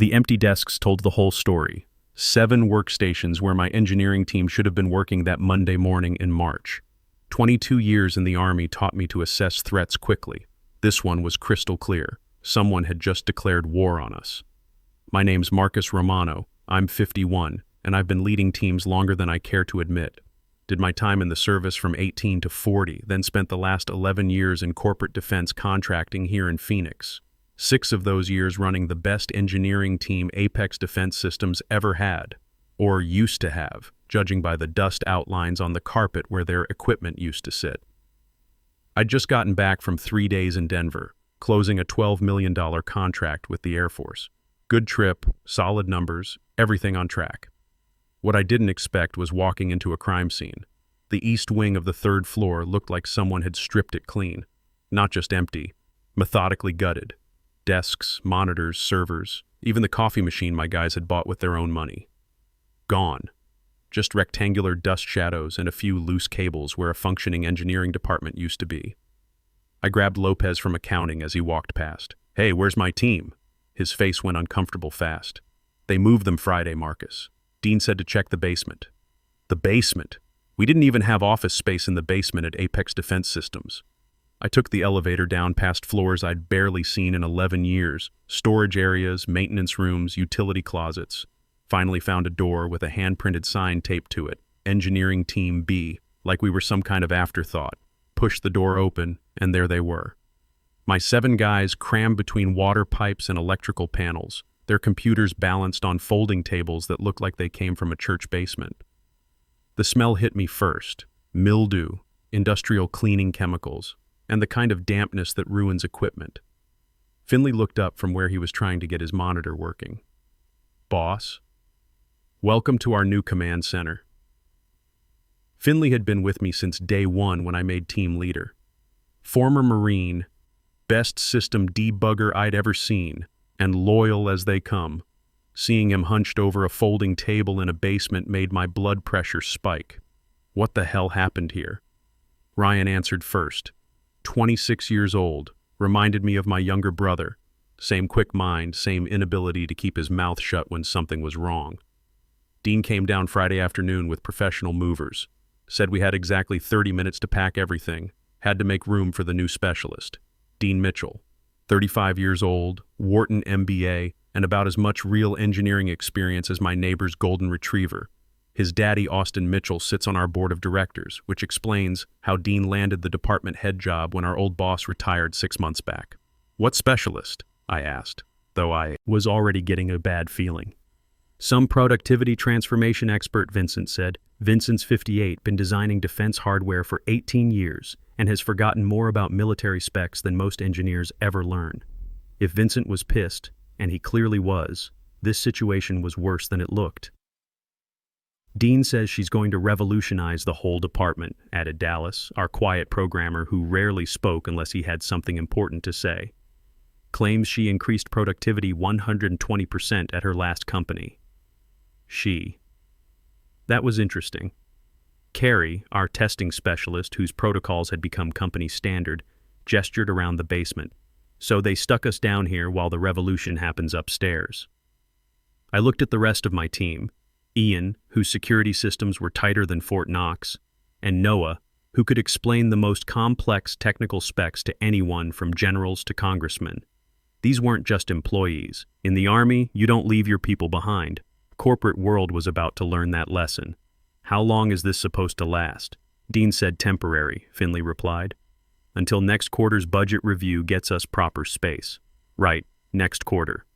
The empty desks told the whole story. 7 workstations where my engineering team should have been working that Monday morning in March. 22 years in the Army taught me to assess threats quickly. This one was crystal clear. Someone had just declared war on us. My name's Marcus Romano. I'm 51, and I've been leading teams longer than I care to admit. Did my time in the service from 18 to 40, then spent the last 11 years in corporate defense contracting here in Phoenix. 6 of those years running the best engineering team Apex Defense Systems ever had, or used to have, judging by the dust outlines on the carpet where their equipment used to sit. I'd just gotten back from 3 days in Denver, closing a $12 million contract with the Air Force. Good trip, solid numbers, everything on track. What I didn't expect was walking into a crime scene. The east wing of the 3rd floor looked like someone had stripped it clean. Not just empty, methodically gutted. Desks, monitors, servers, even the coffee machine my guys had bought with their own money. Gone. Just rectangular dust shadows and a few loose cables where a functioning engineering department used to be. I grabbed Lopez from accounting as he walked past. "Hey, where's my team?" His face went uncomfortable fast. "They moved them Friday, Marcus. Dean said to check the basement." The basement? We didn't even have office space in the basement at Apex Defense Systems. I took the elevator down past floors I'd barely seen in 11 years, storage areas, maintenance rooms, utility closets. Finally found a door with a hand-printed sign taped to it, Engineering Team B, like we were some kind of afterthought. Pushed the door open, and there they were. My 7 guys crammed between water pipes and electrical panels, their computers balanced on folding tables that looked like they came from a church basement. The smell hit me first: mildew, industrial cleaning chemicals, and the kind of dampness that ruins equipment. Finley looked up from where he was trying to get his monitor working. "Boss, welcome to our new command center." Finley had been with me since day 1 when I made team leader. Former Marine, best system debugger I'd ever seen, and loyal as they come. Seeing him hunched over a folding table in a basement made my blood pressure spike. What the hell happened here? Ryan answered first. 26 years old, reminded me of my younger brother. Same quick mind, same inability to keep his mouth shut when something was wrong. Dean came down Friday afternoon with professional movers. Said we had exactly 30 minutes to pack everything. Had to make room for the new specialist. Dean Mitchell, 35 years old, Wharton MBA, and about as much real engineering experience as my neighbor's golden retriever. His daddy, Austin Mitchell, sits on our board of directors, which explains how Dean landed the department head job when our old boss retired 6 months back. "What specialist?" I asked, though I was already getting a bad feeling. "Some productivity transformation expert," Vincent said. Vincent's 58, been designing defense hardware for 18 years, and has forgotten more about military specs than most engineers ever learn. If Vincent was pissed, and he clearly was, this situation was worse than it looked. "Dean says she's going to revolutionize the whole department," added Dallas, our quiet programmer who rarely spoke unless he had something important to say. "Claims she increased productivity 120% at her last company." She. That was interesting. Carrie, our testing specialist whose protocols had become company standard, gestured around the basement. "So they stuck us down here while the revolution happens upstairs." I looked at the rest of my team. Ian, whose security systems were tighter than Fort Knox, and Noah, who could explain the most complex technical specs to anyone from generals to congressmen. These weren't just employees. In the Army, you don't leave your people behind. Corporate world was about to learn that lesson. "How long is this supposed to last?" Dean said temporary, Finley replied. "Until next quarter's budget review gets us proper space." Right, next quarter.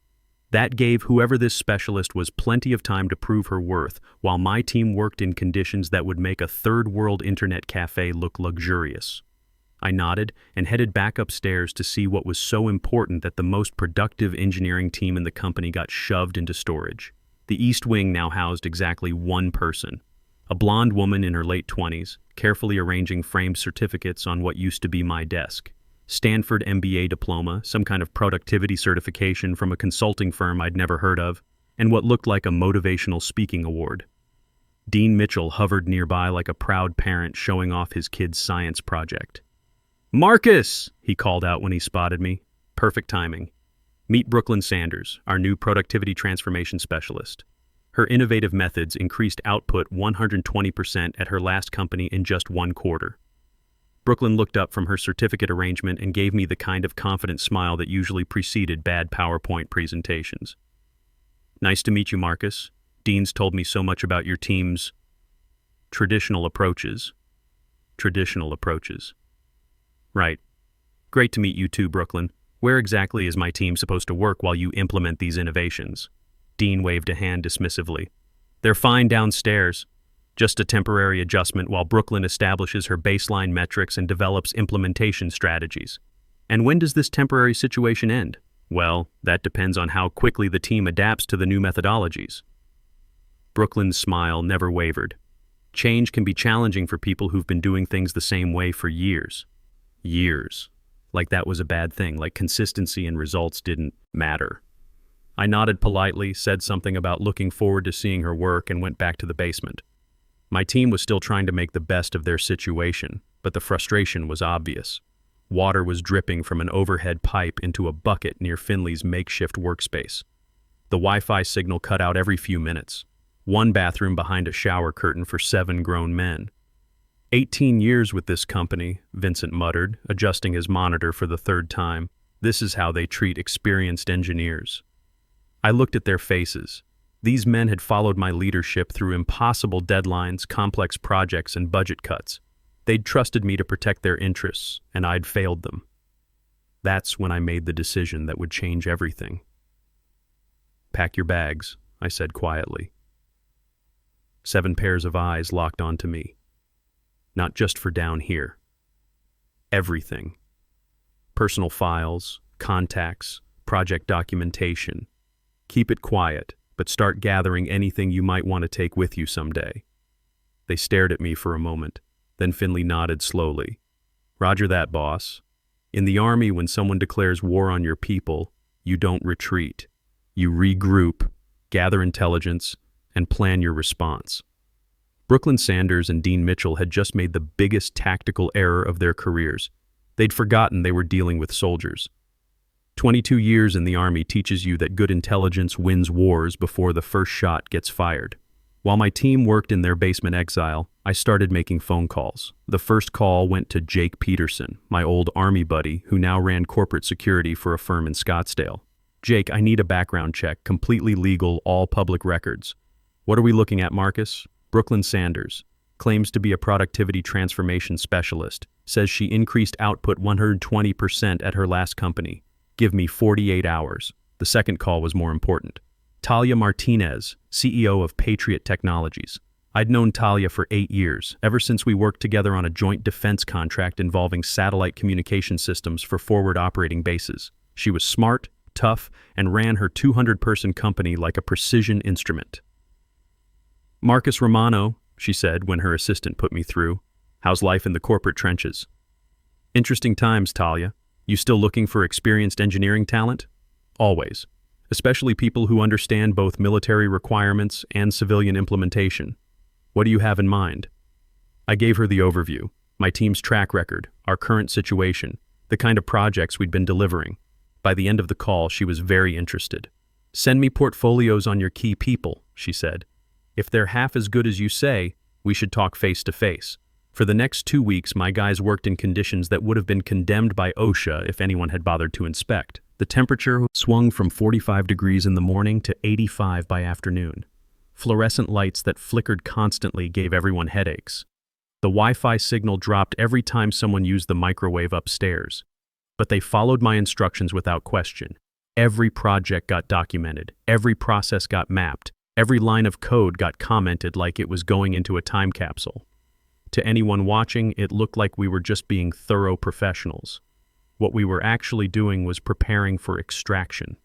That gave whoever this specialist was plenty of time to prove her worth, while my team worked in conditions that would make a third-world internet cafe look luxurious. I nodded and headed back upstairs to see what was so important that the most productive engineering team in the company got shoved into storage. The East Wing now housed exactly 1 person. A blonde woman in her late 20s, carefully arranging framed certificates on what used to be my desk. Stanford MBA diploma, some kind of productivity certification from a consulting firm I'd never heard of, and what looked like a motivational speaking award. Dean Mitchell hovered nearby like a proud parent showing off his kid's science project. "Marcus!" he called out when he spotted me. Perfect timing. Meet Brooklyn Sanders, our new productivity transformation specialist. Her innovative methods increased output 120% at her last company in just 1 quarter. Brooklyn looked up from her certificate arrangement and gave me the kind of confident smile that usually preceded bad PowerPoint presentations. Nice to meet you, Marcus. Dean's told me so much about your team's traditional approaches. Traditional approaches. Right. Great to meet you too, Brooklyn. Where exactly is my team supposed to work while you implement these innovations? Dean waved a hand dismissively. They're fine downstairs. Just a temporary adjustment while Brooklyn establishes her baseline metrics and develops implementation strategies. And when does this temporary situation end? Well, that depends on how quickly the team adapts to the new methodologies. Brooklyn's smile never wavered. Change can be challenging for people who've been doing things the same way for years. Years. Like that was a bad thing, like consistency and results didn't matter. I nodded politely, said something about looking forward to seeing her work, and went back to the basement. My team was still trying to make the best of their situation, but the frustration was obvious. Water was dripping from an overhead pipe into a bucket near Finley's makeshift workspace. The Wi-Fi signal cut out every few minutes. One bathroom behind a shower curtain for 7 grown men. 18 years with this company, Vincent muttered, adjusting his monitor for the 3rd time. This is how they treat experienced engineers. I looked at their faces. These men had followed my leadership through impossible deadlines, complex projects, and budget cuts. They'd trusted me to protect their interests, and I'd failed them. That's when I made the decision that would change everything. Pack your bags, I said quietly. 7 pairs of eyes locked onto me. Not just for down here. Everything. Personal files, contacts, project documentation. Keep it quiet, but start gathering anything you might want to take with you someday. They stared at me for a moment. Then Finley nodded slowly. Roger that, boss. In the Army, when someone declares war on your people, you don't retreat. You regroup, gather intelligence, and plan your response. Brooklyn Sanders and Dean Mitchell had just made the biggest tactical error of their careers. They'd forgotten they were dealing with soldiers. 22 years in the Army teaches you that good intelligence wins wars before the first shot gets fired. While my team worked in their basement exile, I started making phone calls. The first call went to Jake Peterson, my old Army buddy who now ran corporate security for a firm in Scottsdale. Jake, I need a background check, completely legal, all public records. What are we looking at, Marcus? Brooklyn Sanders. Claims to be a productivity transformation specialist. Says she increased output 120% at her last company. Give me 48 hours. The second call was more important. Talia Martinez, CEO of Patriot Technologies. I'd known Talia for 8 years, ever since we worked together on a joint defense contract involving satellite communication systems for forward operating bases. She was smart, tough, and ran her 200-person company like a precision instrument. Marcus Romano, she said when her assistant put me through. How's life in the corporate trenches? Interesting times, Talia. You still looking for experienced engineering talent? Always. Especially people who understand both military requirements and civilian implementation. What do you have in mind? I gave her the overview, my team's track record, our current situation, the kind of projects we'd been delivering. By the end of the call, she was very interested. Send me portfolios on your key people, she said. If they're half as good as you say, we should talk face to face. For the next 2 weeks, my guys worked in conditions that would have been condemned by OSHA if anyone had bothered to inspect. The temperature swung from 45 degrees in the morning to 85 by afternoon. Fluorescent lights that flickered constantly gave everyone headaches. The Wi-Fi signal dropped every time someone used the microwave upstairs. But they followed my instructions without question. Every project got documented. Every process got mapped. Every line of code got commented like it was going into a time capsule. To anyone watching, it looked like we were just being thorough professionals. What we were actually doing was preparing for extraction.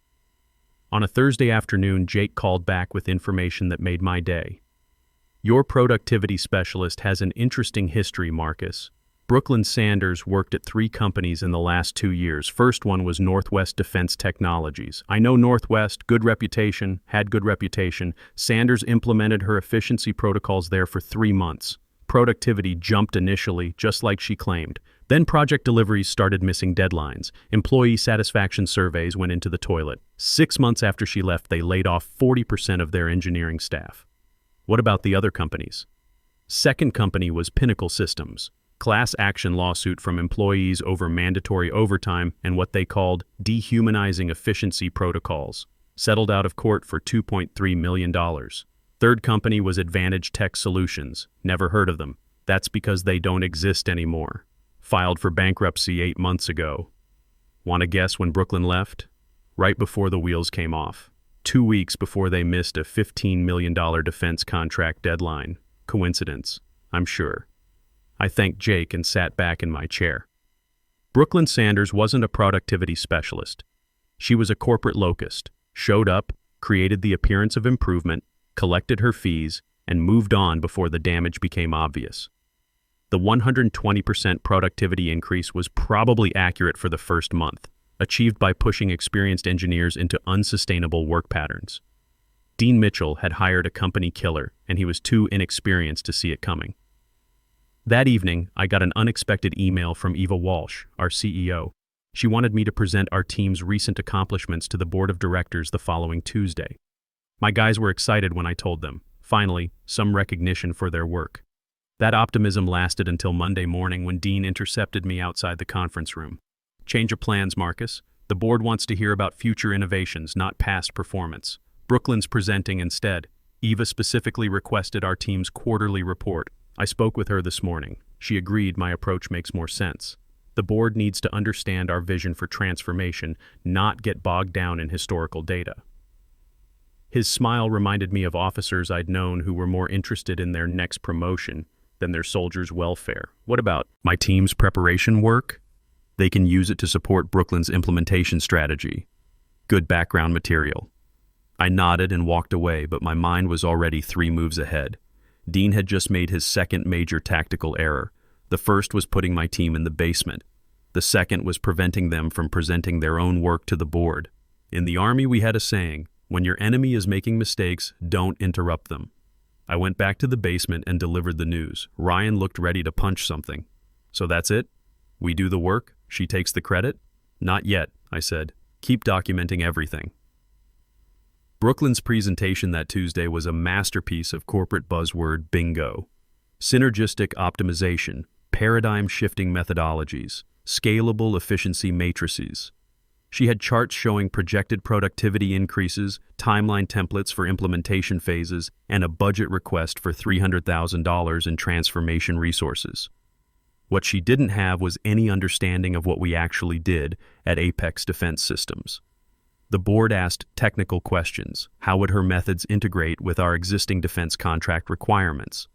On a Thursday afternoon, Jake called back with information that made my day. Your productivity specialist has an interesting history, Marcus. Brooklyn Sanders worked at 3 companies in the last 2 years. First one was Northwest Defense Technologies. I know Northwest, good reputation, had good reputation. Sanders implemented her efficiency protocols there for 3 months. Productivity jumped initially, just like she claimed. Then project deliveries started missing deadlines. Employee satisfaction surveys went into the toilet. 6 months after she left, they laid off 40% of their engineering staff. What about the other companies? Second company was Pinnacle Systems. Class action lawsuit from employees over mandatory overtime and what they called dehumanizing efficiency protocols. Settled out of court for $2.3 million. Third company was Advantage Tech Solutions. Never heard of them. That's because they don't exist anymore. Filed for bankruptcy 8 months ago. Want to guess when Brooklyn left? Right before the wheels came off. 2 weeks before they missed a $15 million defense contract deadline. Coincidence? I'm sure. I thanked Jake and sat back in my chair. Brooklyn Sanders wasn't a productivity specialist. She was a corporate locust. Showed up, created the appearance of improvement, collected her fees, and moved on before the damage became obvious. The 120% productivity increase was probably accurate for the first month, achieved by pushing experienced engineers into unsustainable work patterns. Dean Mitchell had hired a company killer, and he was too inexperienced to see it coming. That evening, I got an unexpected email from Eva Walsh, our CEO. She wanted me to present our team's recent accomplishments to the board of directors the following Tuesday. My guys were excited when I told them, finally, some recognition for their work. That optimism lasted until Monday morning when Dean intercepted me outside the conference room. Change of plans, Marcus. The board wants to hear about future innovations, not past performance. Brooklyn's presenting instead. Eva specifically requested our team's quarterly report. I spoke with her this morning. She agreed my approach makes more sense. The board needs to understand our vision for transformation, not get bogged down in historical data. His smile reminded me of officers I'd known who were more interested in their next promotion than their soldiers' welfare. What about my team's preparation work? They can use it to support Brooklyn's implementation strategy. Good background material. I nodded and walked away, but my mind was already 3 moves ahead. Dean had just made his second major tactical error. The first was putting my team in the basement. The second was preventing them from presenting their own work to the board. In the Army, we had a saying, when your enemy is making mistakes, don't interrupt them. I went back to the basement and delivered the news. Ryan looked ready to punch something. So that's it? We do the work? She takes the credit? Not yet, I said. Keep documenting everything. Brooklyn's presentation that Tuesday was a masterpiece of corporate buzzword bingo. Synergistic optimization, paradigm-shifting methodologies, scalable efficiency matrices. She had charts showing projected productivity increases, timeline templates for implementation phases, and a budget request for $300,000 in transformation resources. What she didn't have was any understanding of what we actually did at Apex Defense Systems. The board asked technical questions. How would her methods integrate with our existing defense contract requirements?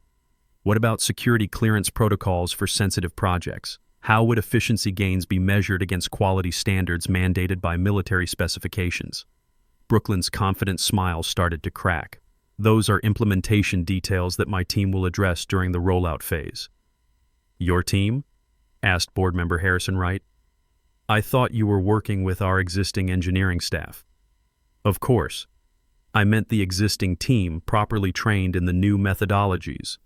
What about security clearance protocols for sensitive projects? How would efficiency gains be measured against quality standards mandated by military specifications? Brooklyn's confident smile started to crack. Those are implementation details that my team will address during the rollout phase. Your team? Asked board member Harrison Wright. I thought you were working with our existing engineering staff. Of course. I meant the existing team properly trained in the new methodologies.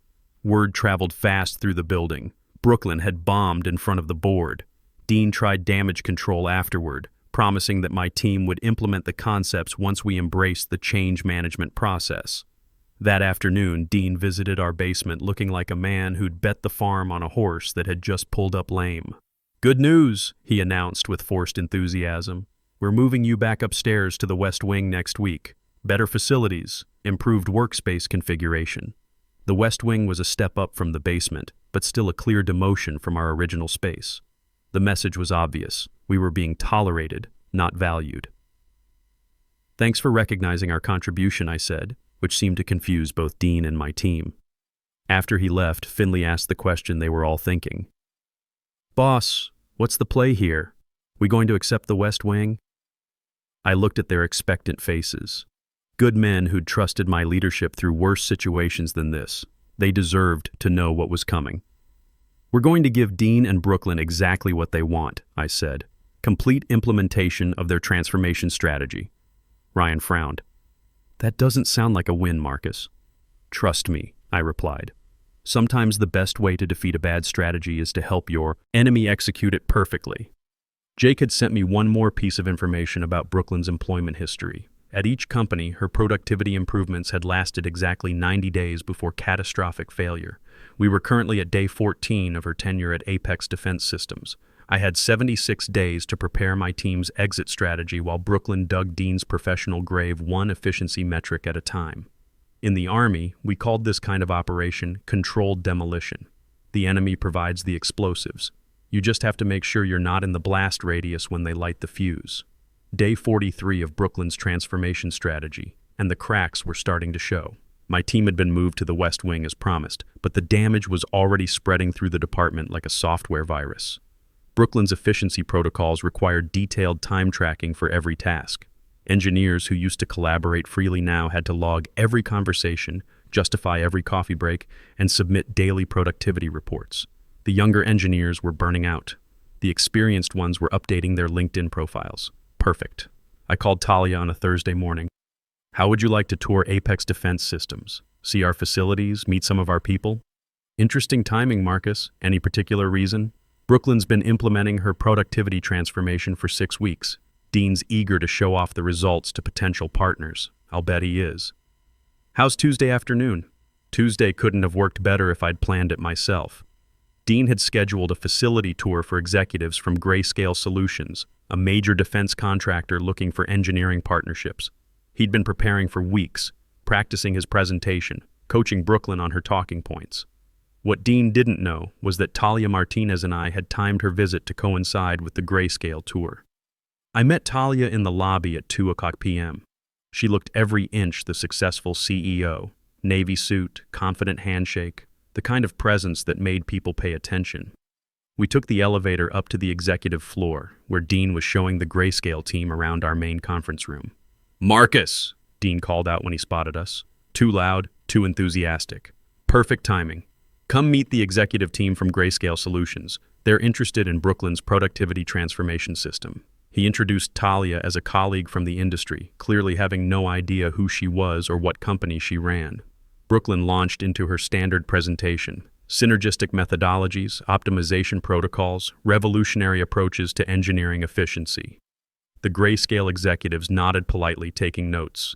Word traveled fast through the building. Brooklyn had bombed in front of the board. Dean tried damage control afterward, promising that my team would implement the concepts once we embraced the change management process. That afternoon, Dean visited our basement looking like a man who'd bet the farm on a horse that had just pulled up lame. Good news, he announced with forced enthusiasm. We're moving you back upstairs to the West Wing next week. Better facilities, improved workspace configuration. The West Wing was a step up from the basement, but still a clear demotion from our original space. The message was obvious. We were being tolerated, not valued. Thanks for recognizing our contribution, I said, which seemed to confuse both Dean and my team. After he left, Finley asked the question they were all thinking. Boss, what's the play here? We going to accept the West Wing? I looked at their expectant faces. Good men who'd trusted my leadership through worse situations than this. They deserved to know what was coming. We're going to give Dean and Brooklyn exactly what they want, I said. Complete implementation of their transformation strategy. Ryan frowned. That doesn't sound like a win, Marcus. Trust me, I replied. Sometimes the best way to defeat a bad strategy is to help your enemy execute it perfectly. Jake had sent me one more piece of information about Brooklyn's employment history. At each company, her productivity improvements had lasted exactly 90 days before catastrophic failure. We were currently at day 14 of her tenure at Apex Defense Systems. I had 76 days to prepare my team's exit strategy while Brooklyn dug Dean's professional grave one efficiency metric at a time. In the Army, we called this kind of operation controlled demolition. The enemy provides the explosives. You just have to make sure you're not in the blast radius when they light the fuse. Day 43 of Brooklyn's transformation strategy, and the cracks were starting to show. My team had been moved to the West Wing as promised, but the damage was already spreading through the department like a software virus. Brooklyn's efficiency protocols required detailed time tracking for every task. Engineers who used to collaborate freely now had to log every conversation, justify every coffee break, and submit daily productivity reports. The younger engineers were burning out. The experienced ones were updating their LinkedIn profiles. Perfect. I called Talia on a Thursday morning. How would you like to tour Apex Defense Systems? See our facilities, meet some of our people? Interesting timing, Marcus. Any particular reason? Brooklyn's been implementing her productivity transformation for 6 weeks. Dean's eager to show off the results to potential partners. I'll bet he is. How's Tuesday afternoon? Tuesday couldn't have worked better if I'd planned it myself. Dean had scheduled a facility tour for executives from Grayscale Solutions, a major defense contractor looking for engineering partnerships. He'd been preparing for weeks, practicing his presentation, coaching Brooklyn on her talking points. What Dean didn't know was that Talia Martinez and I had timed her visit to coincide with the Grayscale tour. I met Talia in the lobby at 2:00 p.m. She looked every inch the successful CEO, navy suit, confident handshake, the kind of presence that made people pay attention. We took the elevator up to the executive floor, where Dean was showing the Grayscale team around our main conference room. Marcus, Dean called out when he spotted us. Too loud, too enthusiastic. Perfect timing. Come meet the executive team from Grayscale Solutions. They're interested in Brooklyn's productivity transformation system. He introduced Talia as a colleague from the industry, clearly having no idea who she was or what company she ran. Brooklyn launched into her standard presentation. Synergistic methodologies, optimization protocols, revolutionary approaches to engineering efficiency. The Grayscale executives nodded politely, taking notes.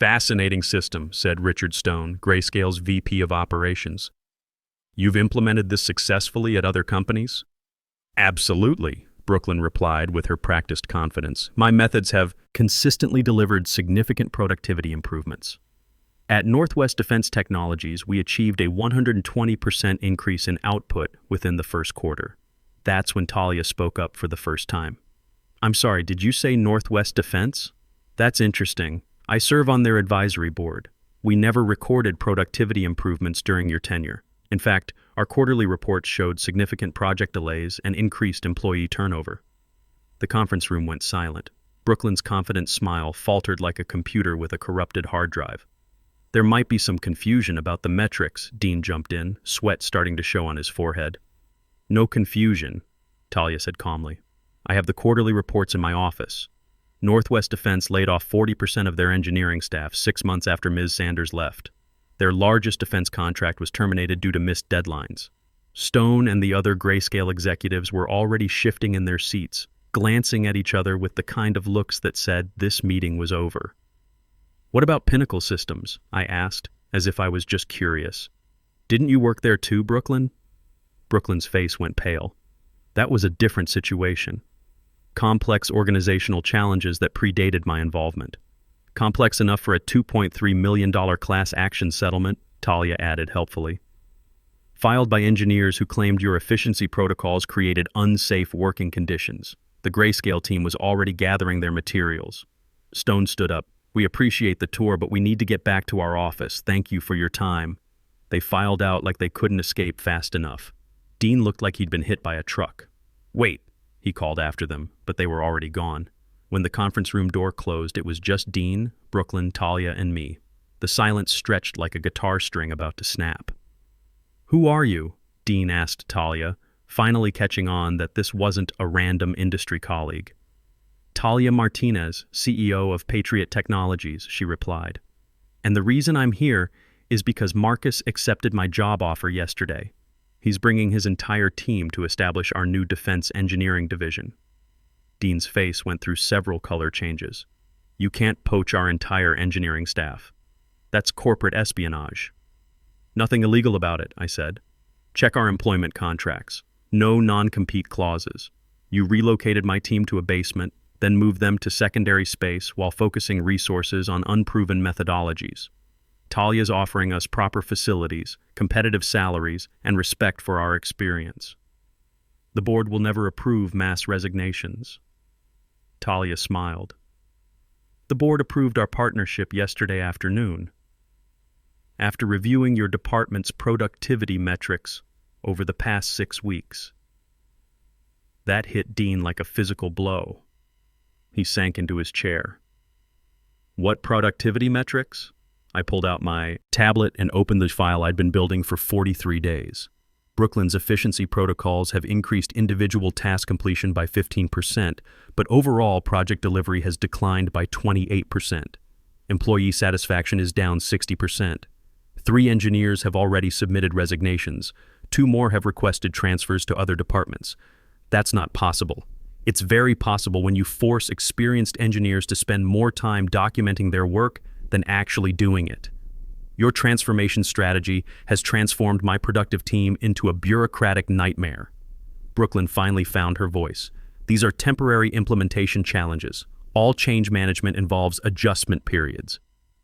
Fascinating system, said Richard Stone, Grayscale's VP of Operations. You've implemented this successfully at other companies? Absolutely, Brooklyn replied with her practiced confidence. My methods have consistently delivered significant productivity improvements. At Northwest Defense Technologies, we achieved a 120% increase in output within the first quarter. That's when Talia spoke up for the first time. I'm sorry, did you say Northwest Defense? That's interesting. I serve on their advisory board. We never recorded productivity improvements during your tenure. In fact, our quarterly reports showed significant project delays and increased employee turnover. The conference room went silent. Brooklyn's confident smile faltered like a computer with a corrupted hard drive. There might be some confusion about the metrics, Dean jumped in, sweat starting to show on his forehead. No confusion, Talia said calmly. I have the quarterly reports in my office. Northwest Defense laid off 40% of their engineering staff 6 months after Ms. Sanders left. Their largest defense contract was terminated due to missed deadlines. Stone and the other Grayscale executives were already shifting in their seats, glancing at each other with the kind of looks that said this meeting was over. What about Pinnacle Systems? I asked, as if I was just curious. Didn't you work there too, Brooklyn? Brooklyn's face went pale. That was a different situation. Complex organizational challenges that predated my involvement. Complex enough for a $2.3 million class action settlement, Talia added helpfully. Filed by engineers who claimed your efficiency protocols created unsafe working conditions. The Grayscale team was already gathering their materials. Stone stood up. We appreciate the tour, but we need to get back to our office. Thank you for your time. They filed out like they couldn't escape fast enough. Dean looked like he'd been hit by a truck. Wait, he called after them, but they were already gone. When the conference room door closed, it was just Dean, Brooklyn, Talia, and me. The silence stretched like a guitar string about to snap. Who are you? Dean asked Talia, finally catching on that this wasn't a random industry colleague. Talia Martinez, CEO of Patriot Technologies, she replied. And the reason I'm here is because Marcus accepted my job offer yesterday. He's bringing his entire team to establish our new defense engineering division. Dean's face went through several color changes. You can't poach our entire engineering staff. That's corporate espionage. Nothing illegal about it, I said. Check our employment contracts. No non-compete clauses. You relocated my team to a basement, then moved them to secondary space while focusing resources on unproven methodologies. Talia's offering us proper facilities, competitive salaries, and respect for our experience. The board will never approve mass resignations. Talia smiled. The board approved our partnership yesterday afternoon. After reviewing your department's productivity metrics over the past 6 weeks. That hit Dean like a physical blow. He sank into his chair. What productivity metrics? I pulled out my tablet and opened the file I'd been building for 43 days. Brooklyn's efficiency protocols have increased individual task completion by 15%, but overall project delivery has declined by 28%. Employee satisfaction is down 60%. 3 engineers have already submitted resignations. 2 more have requested transfers to other departments. That's not possible. It's very possible when you force experienced engineers to spend more time documenting their work than actually doing it. Your transformation strategy has transformed my productive team into a bureaucratic nightmare. Brooklyn finally found her voice. These are temporary implementation challenges. All change management involves adjustment periods.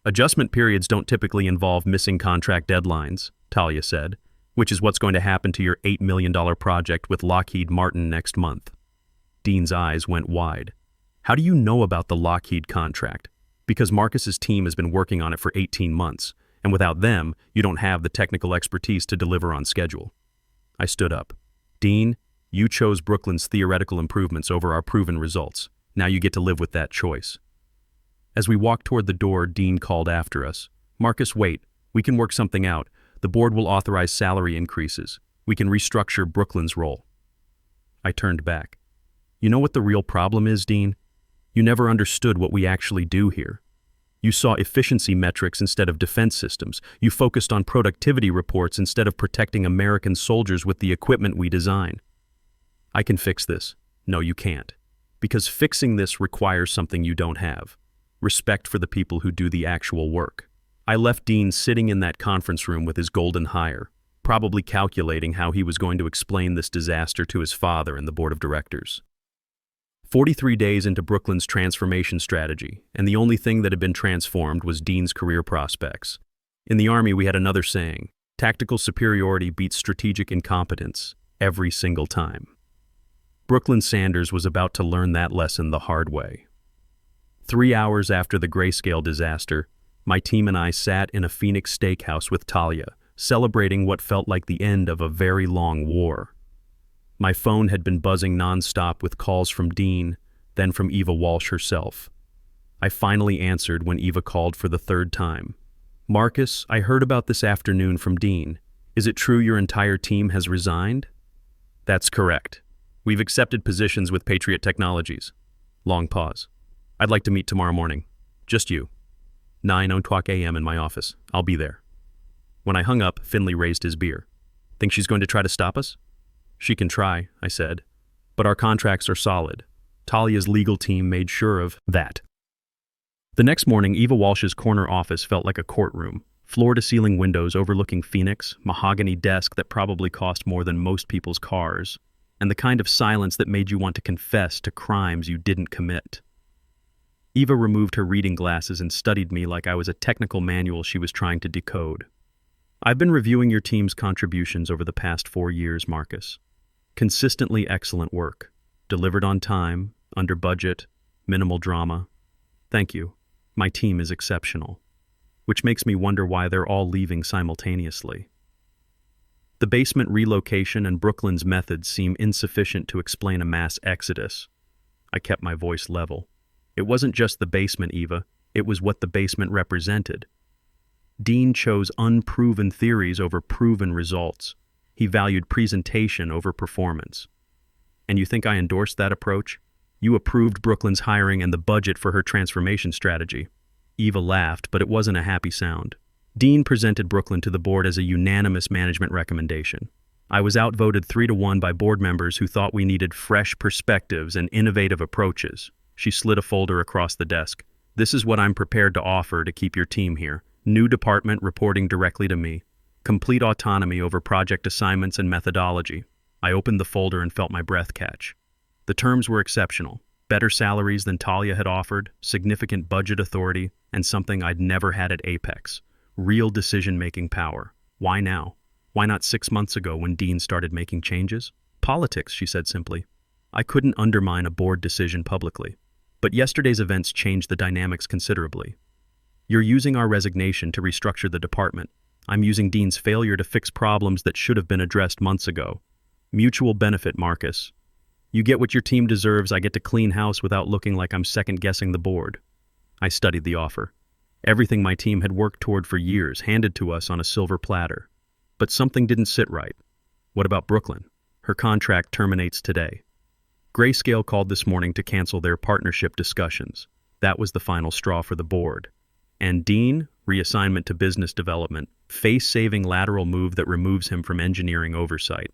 Adjustment periods don't typically involve missing contract deadlines, Talia said, which is what's going to happen to your $8 million project with Lockheed Martin next month. Dean's eyes went wide. How do you know about the Lockheed contract? Because Marcus's team has been working on it for 18 months, and without them, you don't have the technical expertise to deliver on schedule. I stood up. Dean, you chose Brooklyn's theoretical improvements over our proven results. Now you get to live with that choice. As we walked toward the door, Dean called after us. Marcus, wait. We can work something out. The board will authorize salary increases. We can restructure Brooklyn's role. I turned back. You know what the real problem is, Dean? You never understood what we actually do here. You saw efficiency metrics instead of defense systems. You focused on productivity reports instead of protecting American soldiers with the equipment we design. I can fix this. No, you can't. Because fixing this requires something you don't have. Respect for the people who do the actual work. I left Dean sitting in that conference room with his golden hire, probably calculating how he was going to explain this disaster to his father and the board of directors. 43 days into Brooklyn's transformation strategy, and the only thing that had been transformed was Dean's career prospects. In the Army, we had another saying, tactical superiority beats strategic incompetence every single time. Brooklyn Sanders was about to learn that lesson the hard way. 3 hours after the Grayscale disaster, my team and I sat in a Phoenix steakhouse with Talia, celebrating what felt like the end of a very long war. My phone had been buzzing nonstop with calls from Dean, then from Eva Walsh herself. I finally answered when Eva called for the 3rd time. Marcus, I heard about this afternoon from Dean. Is it true your entire team has resigned? That's correct. We've accepted positions with Patriot Technologies. Long pause. I'd like to meet tomorrow morning. Just you. 9:00 a.m. in my office. I'll be there. When I hung up, Finley raised his beer. Think she's going to try to stop us? She can try, I said. But our contracts are solid. Talia's legal team made sure of that. The next morning, Eva Walsh's corner office felt like a courtroom. Floor-to-ceiling windows overlooking Phoenix, mahogany desk that probably cost more than most people's cars, and the kind of silence that made you want to confess to crimes you didn't commit. Eva removed her reading glasses and studied me like I was a technical manual she was trying to decode. I've been reviewing your team's contributions over the past 4 years, Marcus. Consistently excellent work. Delivered on time, under budget, minimal drama. Thank you. My team is exceptional. Which makes me wonder why they're all leaving simultaneously. The basement relocation and Brooklyn's methods seem insufficient to explain a mass exodus. I kept my voice level. It wasn't just the basement, Eva. It was what the basement represented. Dean chose unproven theories over proven results. He valued presentation over performance. And you think I endorsed that approach? You approved Brooklyn's hiring and the budget for her transformation strategy. Eva laughed, but it wasn't a happy sound. Dean presented Brooklyn to the board as a unanimous management recommendation. I was outvoted 3-1 by board members who thought we needed fresh perspectives and innovative approaches. She slid a folder across the desk. This is what I'm prepared to offer to keep your team here. New department reporting directly to me. Complete autonomy over project assignments and methodology. I opened the folder and felt my breath catch. The terms were exceptional. Better salaries than Talia had offered, significant budget authority, and something I'd never had at Apex. Real decision-making power. Why now? Why not 6 months ago when Dean started making changes? Politics, she said simply. I couldn't undermine a board decision publicly. But yesterday's events changed the dynamics considerably. You're using our resignation to restructure the department. I'm using Dean's failure to fix problems that should have been addressed months ago. Mutual benefit, Marcus. You get what your team deserves. I get to clean house without looking like I'm second-guessing the board. I studied the offer. Everything my team had worked toward for years, handed to us on a silver platter. But something didn't sit right. What about Brooklyn? Her contract terminates today. Grayscale called this morning to cancel their partnership discussions. That was the final straw for the board. And Dean, reassignment to business development, face-saving lateral move that removes him from engineering oversight.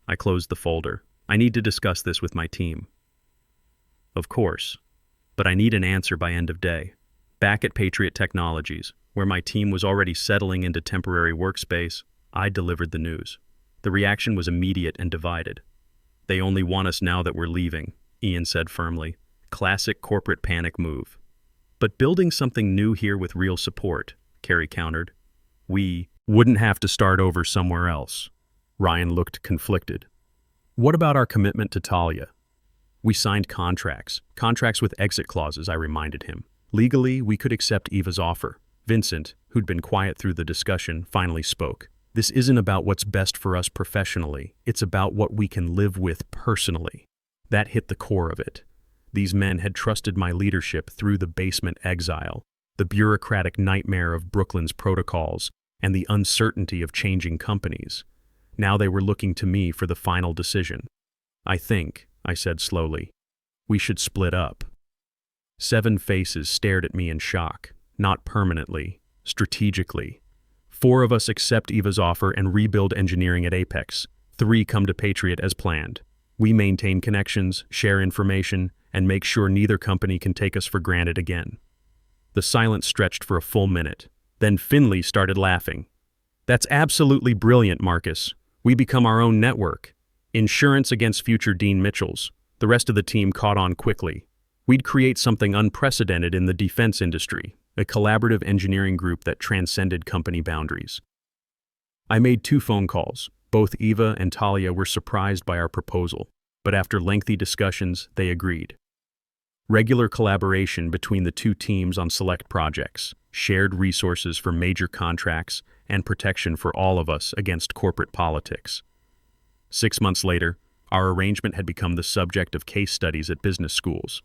I closed the folder. I need to discuss this with my team. Of course, but I need an answer by end of day. Back at Patriot Technologies, where my team was already settling into temporary workspace, I delivered the news. The reaction was immediate and divided. They only want us now that we're leaving, Ian said firmly. Classic corporate panic move. But building something new here with real support, Carrie countered. We wouldn't have to start over somewhere else. Ryan looked conflicted. What about our commitment to Talia? We signed contracts with exit clauses, I reminded him. Legally, we could accept Eva's offer. Vincent, who'd been quiet through the discussion, finally spoke. This isn't about what's best for us professionally. It's about what we can live with personally. That hit the core of it. These men had trusted my leadership through the basement exile, the bureaucratic nightmare of Brooklyn's protocols, and the uncertainty of changing companies. Now they were looking to me for the final decision. I think, I said slowly, we should split up. 7 faces stared at me in shock, not permanently, strategically. 4 of us accept Eva's offer and rebuild engineering at Apex. 3 come to Patriot as planned. We maintain connections, share information, and make sure neither company can take us for granted again. The silence stretched for a full minute. Then Finley started laughing. That's absolutely brilliant, Marcus. We become our own network. Insurance against future Dean Mitchells. The rest of the team caught on quickly. We'd create something unprecedented in the defense industry, a collaborative engineering group that transcended company boundaries. I made 2 phone calls. Both Eva and Talia were surprised by our proposal, but after lengthy discussions, they agreed. Regular collaboration between the 2 teams on select projects, shared resources for major contracts, and protection for all of us against corporate politics. 6 months later, our arrangement had become the subject of case studies at business schools.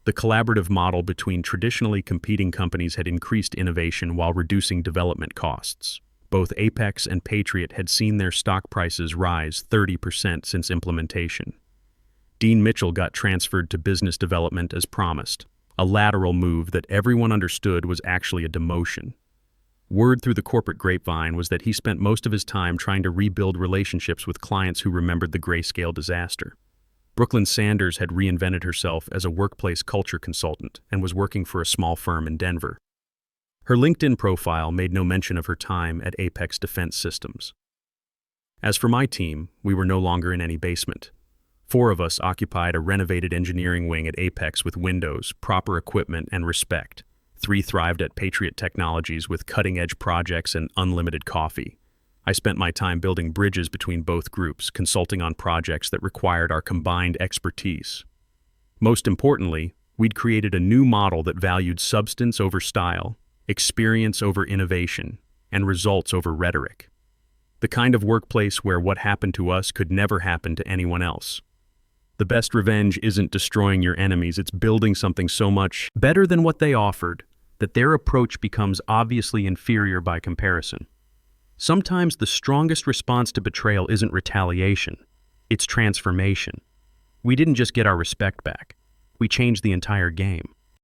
The collaborative model between traditionally competing companies had increased innovation while reducing development costs. Both Apex and Patriot had seen their stock prices rise 30% since implementation. Dean Mitchell got transferred to business development as promised, a lateral move that everyone understood was actually a demotion. Word through the corporate grapevine was that he spent most of his time trying to rebuild relationships with clients who remembered the Grayscale disaster. Brooklyn Sanders had reinvented herself as a workplace culture consultant and was working for a small firm in Denver. Her LinkedIn profile made no mention of her time at Apex Defense Systems. As for my team, we were no longer in any basement. 4 of us occupied a renovated engineering wing at Apex with windows, proper equipment, and respect. 3 thrived at Patriot Technologies with cutting-edge projects and unlimited coffee. I spent my time building bridges between both groups, consulting on projects that required our combined expertise. Most importantly, we'd created a new model that valued substance over style, experience over innovation, and results over rhetoric. The kind of workplace where what happened to us could never happen to anyone else. The best revenge isn't destroying your enemies, it's building something so much better than what they offered that their approach becomes obviously inferior by comparison. Sometimes the strongest response to betrayal isn't retaliation, it's transformation. We didn't just get our respect back, we changed the entire game.